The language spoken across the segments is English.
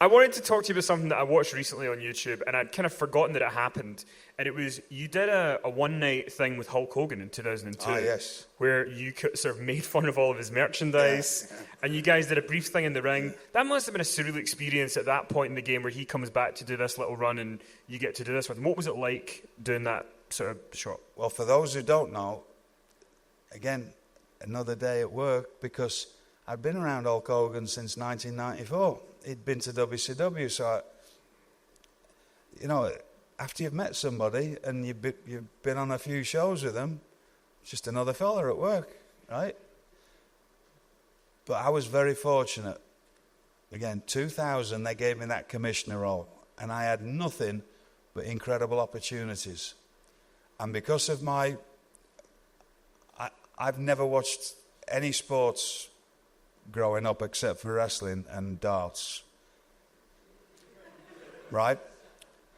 I wanted to talk to you about something that I watched recently on YouTube, and I'd kind of forgotten that it happened. And it was, you did a one-night thing with Hulk Hogan in 2002. Ah, yes. Where you sort of made fun of all of his merchandise, and you guys did a brief thing in the ring. That must have been a surreal experience at that point in the game where he comes back to do this little run, and you get to do this with him. What was it like doing that sort of shot? Well, for those who don't know, again, another day at work, because I'd been around Hulk Hogan since 1994. He'd been to WCW, so after you've met somebody and you've been on a few shows with them, it's just another fella at work, right? But I was very fortunate. Again, 2000, they gave me that commissioner role, and I had nothing but incredible opportunities. And because of I've never watched any sports growing up except for wrestling and darts, right?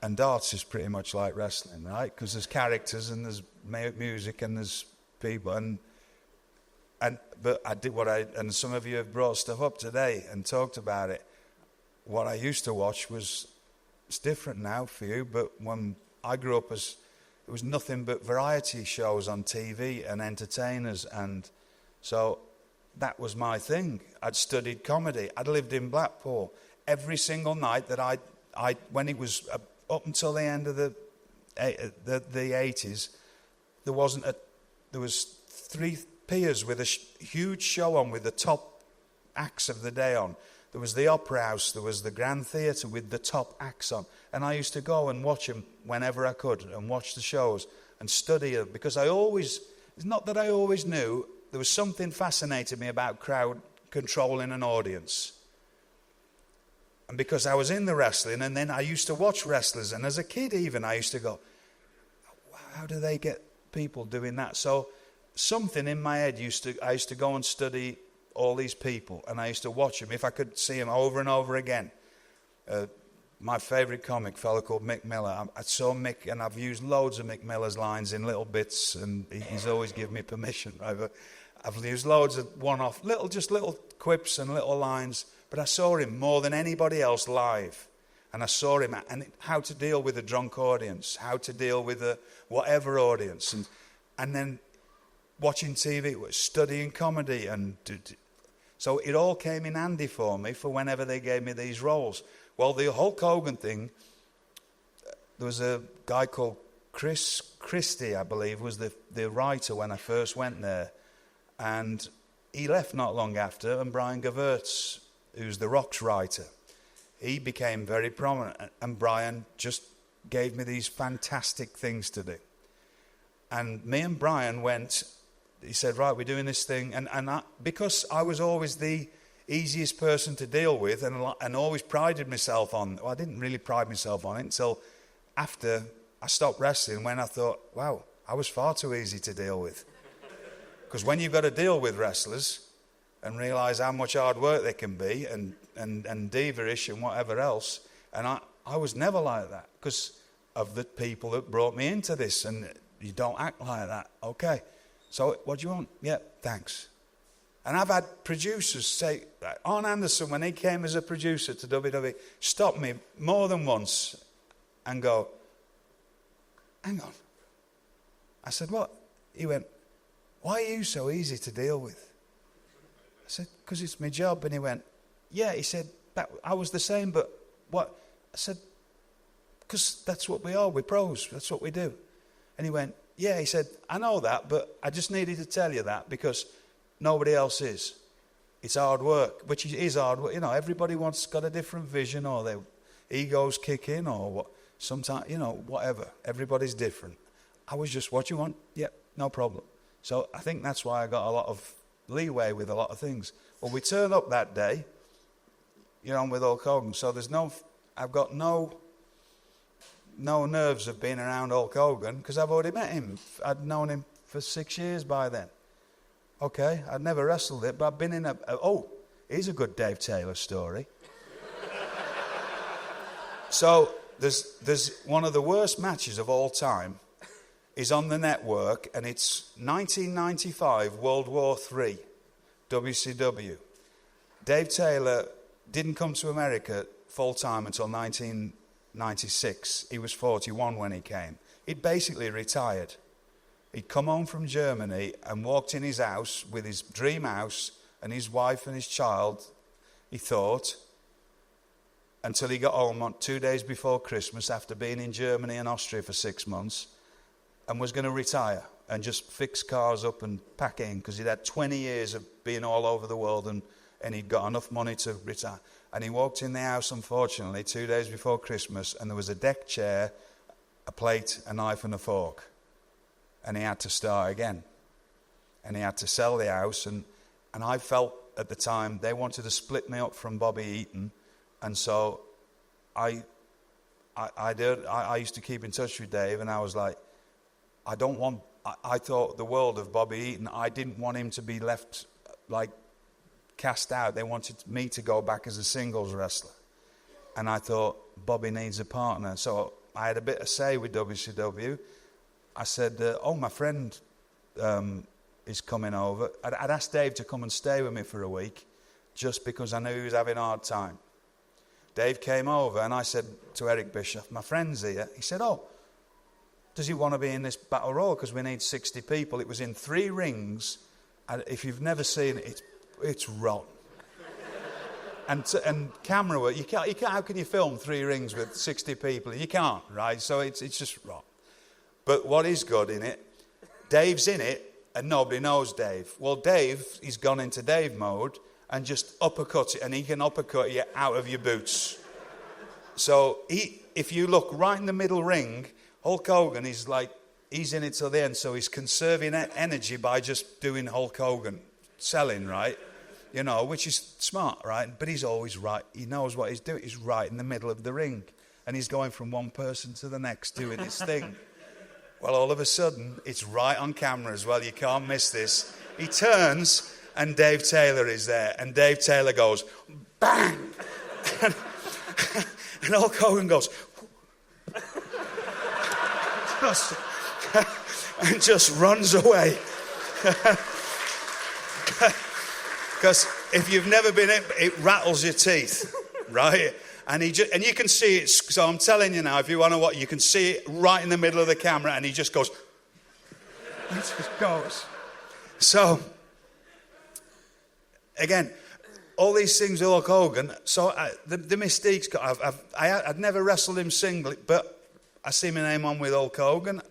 And darts is pretty much like wrestling, right? Because there's characters and there's music and there's people but I did and some of you have brought stuff up today and talked about it. What I used to watch it's different now for you, but when I grew up it was nothing but variety shows on TV and entertainers, and so that was my thing. I'd studied comedy. I'd lived in Blackpool. Every single night that I when it was up until the end of the 80s, there was 3 piers with a huge show on with the top acts of the day on. There was the Opera House, there was the Grand Theatre with the top acts on. And I used to go and watch them whenever I could and watch the shows and study them, because it's not that I always knew, there was something fascinating me about crowd controlling an audience. And because I was in the wrestling, and then I used to watch wrestlers, and as a kid even, I used to go, how do they get people doing that? So something in my head I used to go and study all these people, and I used to watch them if I could see them over and over again. My favourite comic, a fellow called Mick Miller. I saw Mick, and I've used loads of Mick Miller's lines in little bits, and he's always given me permission, right? But I've used loads of one-off, little quips and little lines, but I saw him more than anybody else live. And I saw him, and how to deal with a drunk audience, how to deal with a whatever audience. And then watching TV, studying comedy, so it all came in handy for me for whenever they gave me these roles. Well, the Hulk Hogan thing, there was a guy called Chris Christie, I believe, was the writer when I first went there. And he left not long after, and Brian Gewirtz, who's the Rock's writer, he became very prominent. And Brian just gave me these fantastic things to do. And me and Brian went, he said, right, we're doing this thing. And because I was always the easiest person to deal with and always prided myself on, well, I didn't really pride myself on it until after I stopped wrestling, when I thought, wow, I was far too easy to deal with. Because when you've got to deal with wrestlers and realise how much hard work they can be and diva-ish and whatever else, and I was never like that because of the people that brought me into this, and you don't act like that. Okay, so what do you want? Yeah, thanks. And I've had producers say, Arn Anderson, when he came as a producer to WWE, stopped me more than once and go, hang on. I said, what? He went, why are you so easy to deal with? I said, because it's my job. And he went, yeah. He said, I was the same, but what? I said, because that's what we are. We're pros. That's what we do. And he went, yeah. He said, I know that, but I just needed to tell you that because nobody else is. It's hard work, which is hard work. You know, everybody got a different vision, or their egos kick in, or what. Sometimes, whatever. Everybody's different. I was just, what you want? Yep, no problem. So I think that's why I got a lot of leeway with a lot of things. Well, we turned up that day, with Hulk Hogan. So I've got no nerves of being around Hulk Hogan because I've already met him. I'd known him for 6 years by then. Okay, I'd never wrestled it, but I've been in here's a good Dave Taylor story. So there's one of the worst matches of all time is on the network, and it's 1995 World War III, WCW. Dave Taylor didn't come to America full-time until 1996. He was 41 when he came. He'd basically retired. He'd come home from Germany and walked in his house with his dream house and his wife and his child, he thought, until he got home on 2 days before Christmas after being in Germany and Austria for 6 months, and was going to retire and just fix cars up and pack in, because he'd had 20 years of being all over the world and he'd got enough money to retire. And he walked in the house, unfortunately, 2 days before Christmas, and there was a deck chair, a plate, a knife and a fork. And he had to start again. And he had to sell the house. And I felt at the time they wanted to split me up from Bobby Eaton. And so I used to keep in touch with Dave, and I was like, I thought the world of Bobby Eaton. I didn't want him to be left, like, cast out. They wanted me to go back as a singles wrestler. And I thought, Bobby needs a partner. So I had a bit of say with WCW. I said, my friend is coming over. I'd asked Dave to come and stay with me for a week, just because I knew he was having a hard time. Dave came over, and I said to Eric Bischoff, my friend's here. He said, does he want to be in this battle royal? Because we need 60 people. It was in 3 rings. And if you've never seen it, it's rotten. and camera work, you can't. How can you film 3 rings with 60 people? You can't, right? So it's just rotten. But what is good in it, Dave's in it, and nobody knows Dave. Well, Dave, he's gone into Dave mode and just uppercuts it, and he can uppercut you out of your boots. So if you look right in the middle ring, Hulk Hogan is like, he's in it till the end, so he's conserving energy by just doing Hulk Hogan, selling, right? You know, which is smart, right? But he's always right. He knows what he's doing. He's right in the middle of the ring, and he's going from one person to the next doing his thing. Well, all of a sudden, it's right on camera as well. You can't miss this. He turns, and Dave Taylor is there. And Dave Taylor goes, bang! And Hulk Hogan goes, and just runs away. Because if you've never been in, it rattles your teeth, right? And you can see it. So I'm telling you now, if you want to watch, you can see it right in the middle of the camera, and he just goes. He just goes. So again, all these things with Hulk Hogan. So the mystique's got. I'd never wrestled him singly, but I see my name on with Hulk Hogan.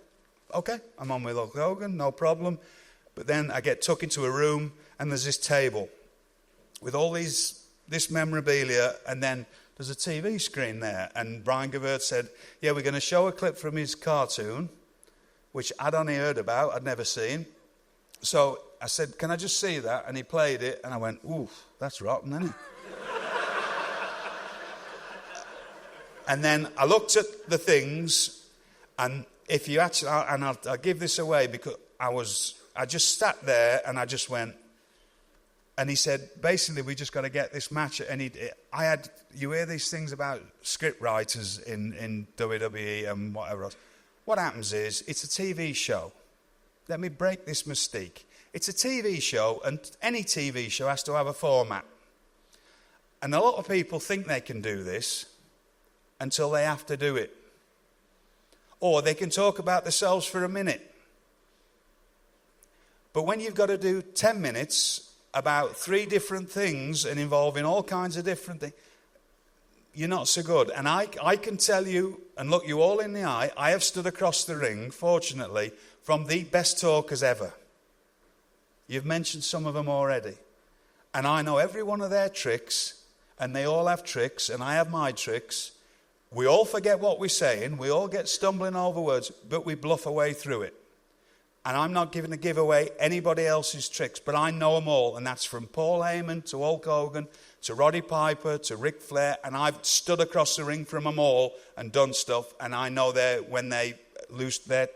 Okay, I'm on with Hulk Hogan, no problem. But then I get took into a room, and there's this table with all this memorabilia, and then there's a TV screen there. And Brian Gavert said, yeah, we're going to show a clip from his cartoon, which I'd only heard about, I'd never seen. So I said, can I just see that? And he played it, and I went, ooh, that's rotten, isn't it? And then I looked at the things, and if you actually, and I'll give this away, because I just sat there, and I just went. And he said, basically, we just got to get this match. And you hear these things about script writers in WWE and whatever else. What happens is, it's a TV show. Let me break this mystique. It's a TV show, and any TV show has to have a format. And a lot of people think they can do this until they have to do it. Or they can talk about themselves for a minute. But when you've got to do 10 minutes about 3 different things and involving all kinds of different things, you're not so good. And I can tell you, and look you all in the eye, I have stood across the ring, fortunately, from the best talkers ever. You've mentioned some of them already. And I know every one of their tricks, and they all have tricks, and I have my tricks. We all forget what we're saying, we all get stumbling over words, but we bluff our way through it. And I'm not going to give away anybody else's tricks, but I know them all. And that's from Paul Heyman to Hulk Hogan to Roddy Piper to Ric Flair. And I've stood across the ring from them all and done stuff. And I know when they lose their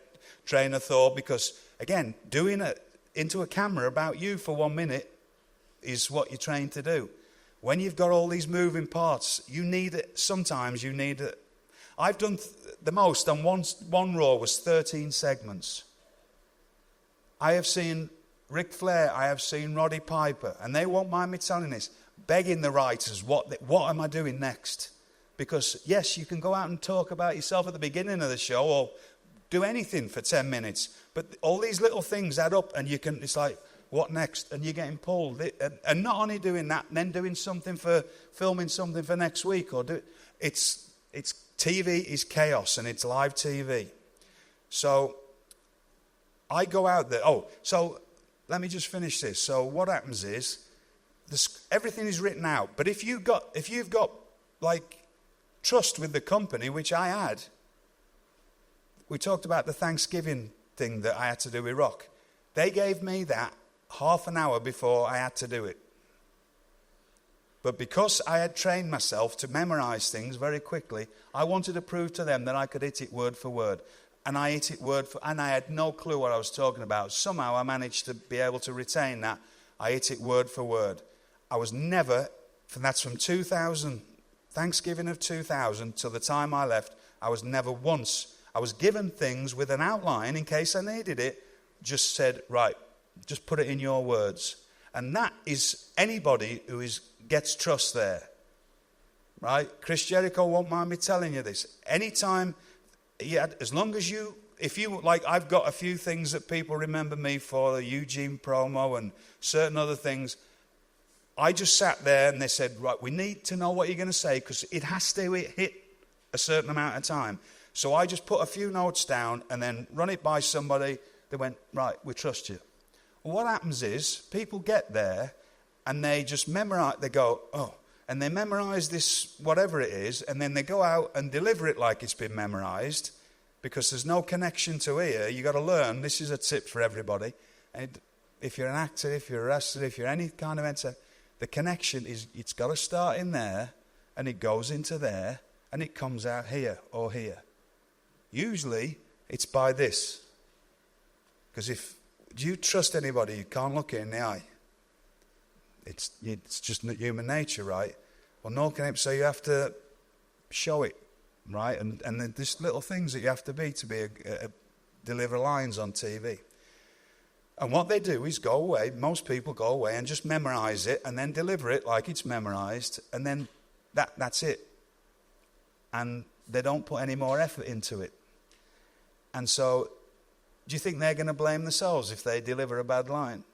train of thought. Because, again, doing it into a camera about you for 1 minute is what you're trained to do. When you've got all these moving parts, you need it. Sometimes you need it. I've done the most on one Raw was 13 segments. I have seen Ric Flair, I have seen Roddy Piper, and they won't mind me telling this, begging the writers, what am I doing next? Because, yes, you can go out and talk about yourself at the beginning of the show or do anything for 10 minutes. But all these little things add up and it's like, what next? And you're getting pulled. And not only doing that, then doing filming something for next week. It's TV is chaos and it's live TV. So I go out there. So let me just finish this. So what happens is everything is written out. But if you've got like trust with the company, which I had. We talked about the Thanksgiving thing that I had to do with Rock. They gave me that half an hour before I had to do it. But because I had trained myself to memorize things very quickly, I wanted to prove to them that I could hit it word for word. And I hit it and I had no clue what I was talking about. Somehow I managed to be able to retain that. I hit it word for word. I was never, that's from 2000, Thanksgiving of 2000 till the time I left, I was never once, I was given things with an outline in case I needed it, just said, right, just put it in your words. And that is anybody who gets trust there, right? Chris Jericho won't mind me telling you this. Anytime, as long as I've got a few things that people remember me for, the Eugene promo and certain other things. I just sat there and they said, right, we need to know what you're going to say because it has to hit a certain amount of time. So I just put a few notes down and then run it by somebody. They went, right, we trust you. Well, what happens is people get there and they just memorize, they go, and they memorize this, whatever it is, and then they go out and deliver it like it's been memorized because there's no connection to here. You've got to learn. This is a tip for everybody. And if you're an actor, if you're a wrestler, if you're any kind of entertainer, the connection is, it's got to start in there, and it goes into there, and it comes out here or here. Usually, it's by this. Because do you trust anybody you can't look it in the eye? It's just human nature, right? Well, no can so you have to show it, right? And there's little things that you have to be deliver lines on TV. And what they do is go away, most people go away and just memorize it and then deliver it like it's memorized, and then that's it. And they don't put any more effort into it. And so, do you think they're going to blame themselves if they deliver a bad line?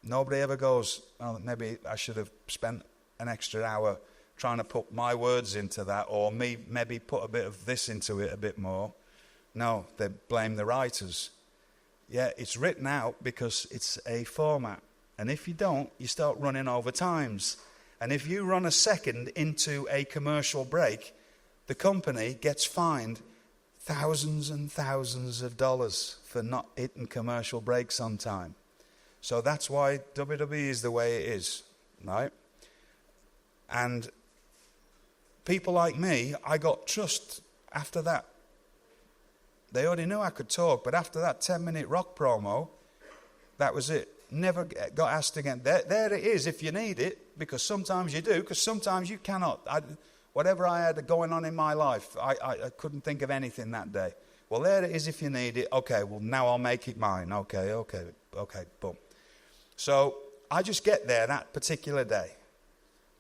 Nobody ever goes, oh, maybe I should have spent an extra hour trying to put my words into that, or maybe put a bit of this into it a bit more. No, they blame the writers. Yeah, it's written out because it's a format. And if you don't, you start running over times. And if you run a second into a commercial break, the company gets fined thousands and thousands of dollars for not hitting commercial breaks on time. So that's why WWE is the way it is, right? And people like me, I got trust after that. They already knew I could talk, but after that 10-minute Rock promo, that was it. Never got asked again. There it is if you need it, because sometimes you do, because sometimes you cannot. Whatever I had going on in my life, I couldn't think of anything that day. Well, there it is if you need it. Okay, well, now I'll make it mine. Okay, boom. So I just get there that particular day,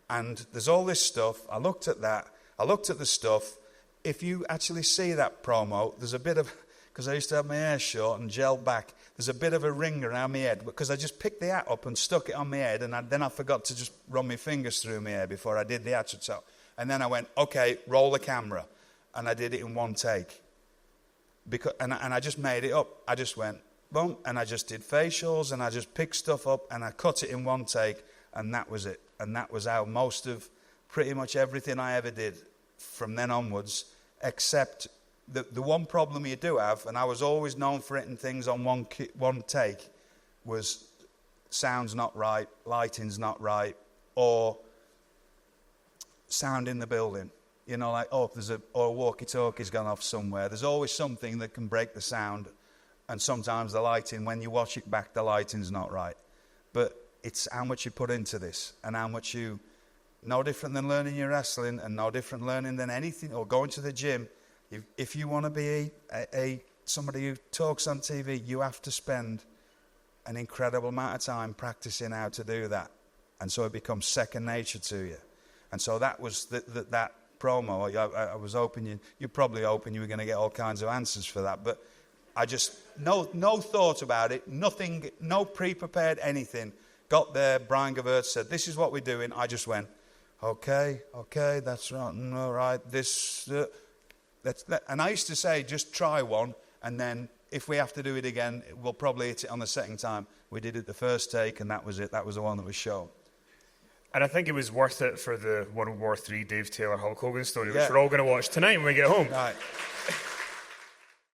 and there's all this stuff. I looked at that. I looked at the stuff. If you actually see that promo, there's a bit of, because I used to have my hair short and gelled back, there's a bit of a ring around my head because I just picked the hat up and stuck it on my head, and then I forgot to just run my fingers through my hair before I did the actual top. And then I went, okay, roll the camera. And I did it in one take. And I just made it up. I just went, boom, and I just did facials, and I just picked stuff up, and I cut it in one take, and that was it. And that was how most of pretty much everything I ever did from then onwards, except the one problem you do have, and I was always known for hitting things on one take, was sound's not right, lighting's not right, or sound in the building. You know, like, there's a walkie-talkie's gone off somewhere. There's always something that can break the sound, and sometimes the lighting, when you watch it back, the lighting's not right. But it's how much you put into this, and how much no different than learning your wrestling, and no different learning than anything, or going to the gym. If you want to be somebody who talks on TV, you have to spend an incredible amount of time practicing how to do that. And so it becomes second nature to you. And so that was that promo. I was hoping you're probably hoping you were going to get all kinds of answers for that, but I just no thought about it, nothing, no pre-prepared anything. Got there, Brian Gewirtz said, "This is what we're doing." I just went, "Okay, that's right, all right." And I used to say, "Just try one, and then if we have to do it again, we'll probably hit it on the second time." We did it the first take, and that was it. That was the one that was shown. And I think it was worth it for the World War III Dave Taylor Hulk Hogan story, which Yeah. we're all going to watch tonight when we get home. Right.